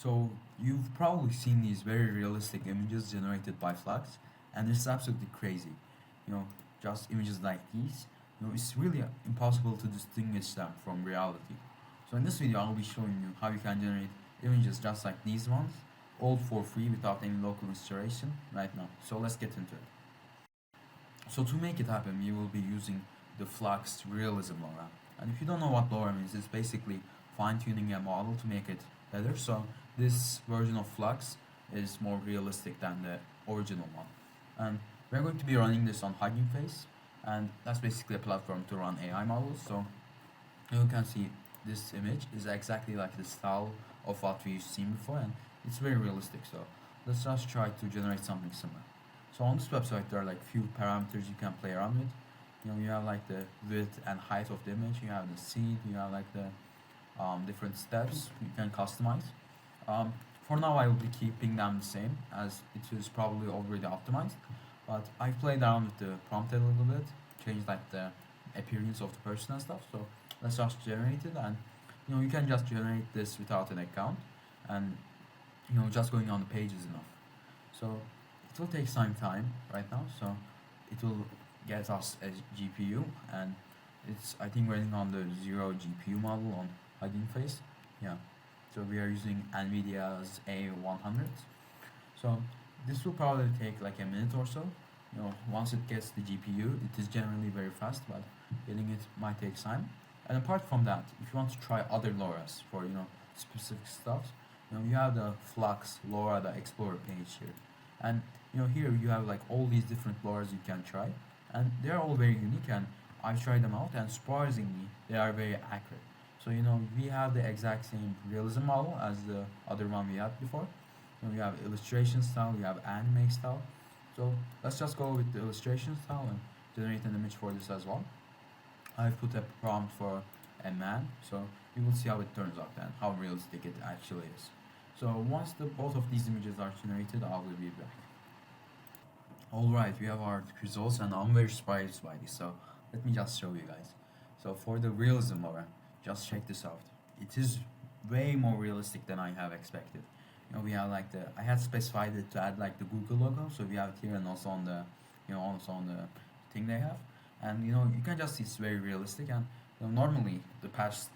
So you've probably seen these very realistic images generated by Flux, and it's absolutely crazy. You know, just images like these. It's really impossible to distinguish them from reality. So in this video, I'll be showing you how you can generate images just like these ones, all for free without any local installation right now. So let's get into it. So to make it happen, we will be using the Flux Realism LoRa. And if you don't know what LoRa means, it's basically fine-tuning a model to make it better. So this version of Flux is more realistic than the original one. And we're going to be running this on Huggingface, and that's basically a platform to run AI models. So you can see this image is exactly like the style of what we've seen before, and it's very realistic. So let's just try to generate something similar. So on this website, there are like few parameters you can play around with. You have like the width and height of the image. You have the seed. You have like the different steps you can customize. For now, I will be keeping them the same as it is probably already optimized. But I played around with the prompt a little bit, changed like the appearance of the person and stuff. So let's just generate it, and you can just generate this without an account, and just going on the page is enough. So it will take some time right now. So it will get us a GPU, and it's I think running on the zero GPU model on Hugging Face. Yeah. So we are using NVIDIA's A100. So this will probably take like a minute or so. Once it gets the GPU, it is generally very fast, but getting it might take time. And apart from that, if you want to try other LoRa's for specific stuff, you have the Flux LoRa, the Explorer page here, and here you have like all these different LoRa's you can try, and they are all very unique, and I've tried them out, and surprisingly, they are very accurate. So we have the exact same realism model as the other one we had before. We have illustration style, we have anime style. So let's just go with the illustration style and generate an image for this as well. I've put a prompt for a man, so we will see how it turns out and how realistic it actually is. So once both of these images are generated, I will be back. Alright, we have our results, and I'm very surprised by this, so let me just show you guys. So for the realism LoRa, just check this out. It is way more realistic than I have expected. We have like I had specified it to add like the Google logo, so we have it here and also on the also on the thing they have, and you can just see it's very realistic. And normally the past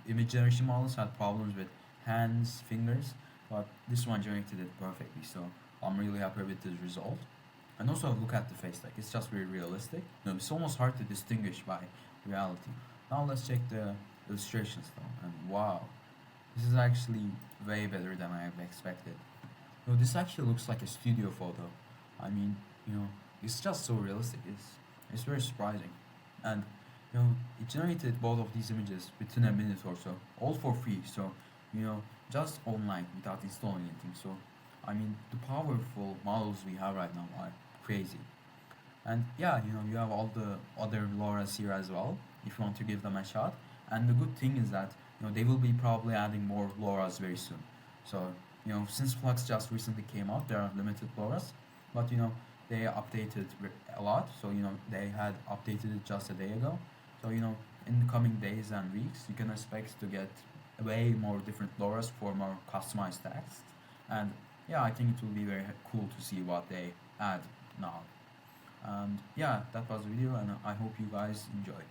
image generation models had problems with hands, fingers, but this one generated it perfectly. So I'm really happy with the result. And also look at the face, like it's just very realistic. It's almost hard to distinguish by reality. Now let's check the illustration style, and wow, this is actually way better than I have expected. This actually looks like a studio photo. I mean, it's just so realistic. It's very surprising, and it generated both of these images within a minute or so, all for free. So just online without installing anything. So I mean, the powerful models we have right now are crazy. And yeah, you have all the other LoRa's here as well if you want to give them a shot. And the good thing is that they will be probably adding more LoRa's very soon. So since Flux just recently came out, there are limited LoRa's, but they updated a lot. So they had updated it just a day ago. So in the coming days and weeks, you can expect to get way more different LoRa's for more customized text. And yeah, I think it will be very cool to see what they add now. And yeah, that was the video, and I hope you guys enjoy.